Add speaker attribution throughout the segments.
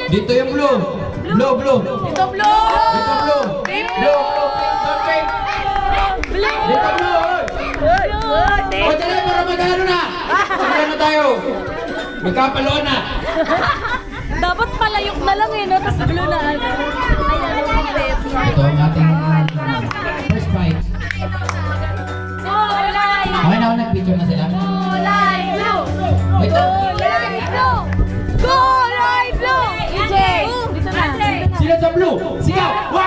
Speaker 1: Dito yung blue. Blue.
Speaker 2: Dito blue.
Speaker 1: Dito blue.
Speaker 2: Pink.
Speaker 1: Blue. Don't pink.
Speaker 2: Blue.
Speaker 1: Dito blue. O, dali para magano na. Magano tayo. Magkapaloan na.
Speaker 2: Dapat palayok na lang eh, no? Tapos blue na ano. Ay, ano yung red.
Speaker 1: Ito ang ating first fight.
Speaker 2: Kulay.
Speaker 1: Okay na ako, nag-picture na sila.
Speaker 2: Kulay blue.
Speaker 1: Wait lang.
Speaker 2: Kulay blue. Kulay blue. EJ. Dito na.
Speaker 1: Sila sa blue. Sigaw. Wow!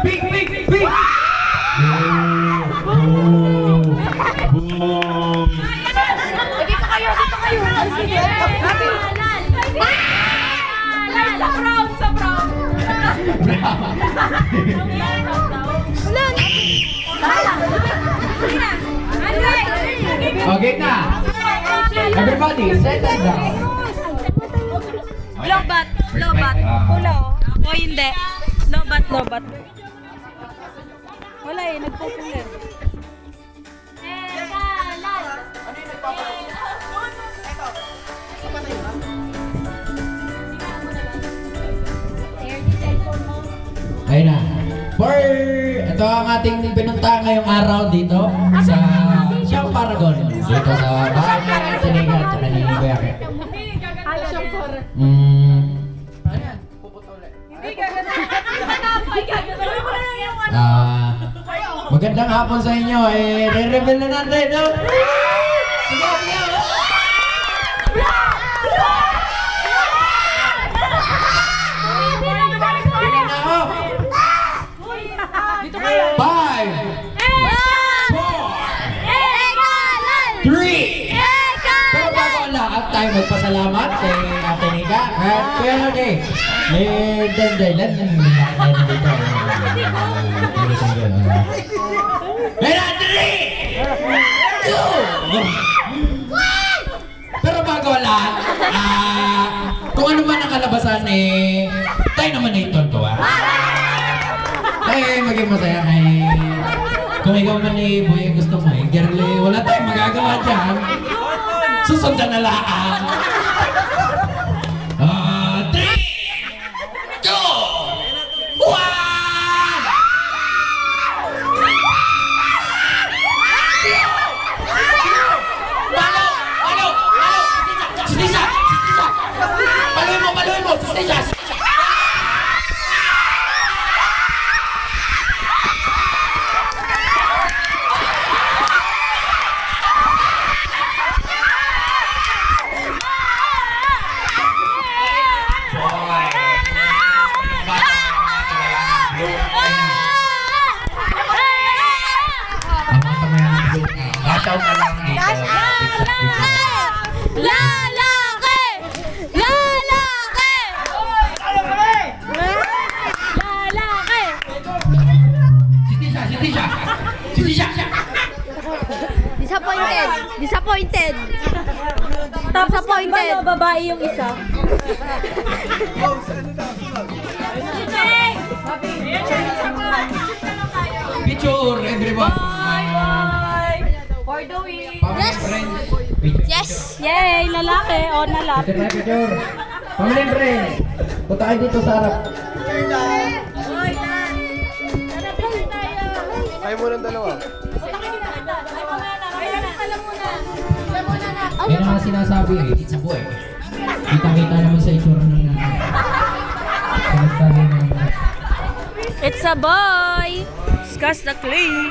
Speaker 1: Pink. Boom.
Speaker 2: Dito kayo. Ay, sige. Sa brown.
Speaker 1: Okay na. Everybody, settle down.
Speaker 2: Lobat. Ulo. O hindi. Lobat. Wala eh, nagpupulir.
Speaker 1: Ayun na. Ito ang ating pinunta ngayong araw dito sa Siyang Paragon. Dito sa bahay ni Siniga at saka ni Kuya Ke. Magandang hapon sa inyo. Re-reveal na natin, no? Sige.
Speaker 2: Dito kayo.
Speaker 1: 5, 4, 3. Pero bago ang lahat tayo magpasalamat kay Ate Nika at Kuya Jorge. Dendailan ang nilalain dito. Kaya 3, 2, 1. Pero bago ang lahat, kung ano man ang kalabasan tayo naman na itontuwa. Maging masaya kung ikaw man boy, gusto mo girl, wala tayong magagawa dyan. Susundan na lang. 3, 2, 1. Palo! Sisisa! Paluin mo! Sisisa! Shout na lang dito.
Speaker 2: Lalaki!
Speaker 1: Sisisa!
Speaker 3: Disappointed.
Speaker 2: Tapos disappointed. Babae yung isa.
Speaker 1: Picture, everyone.
Speaker 2: For the win.
Speaker 3: Yes.
Speaker 2: Yay! Lalaki. O, nalap.
Speaker 1: Picture. Pamilin friends. Punta kayo dito sa harap.
Speaker 4: Kayo muna ng dalawa.
Speaker 1: Yan ang sinasabi it's a boy. Kita-kita naman sa itsura ng
Speaker 2: It's a boy. Discuss the clay.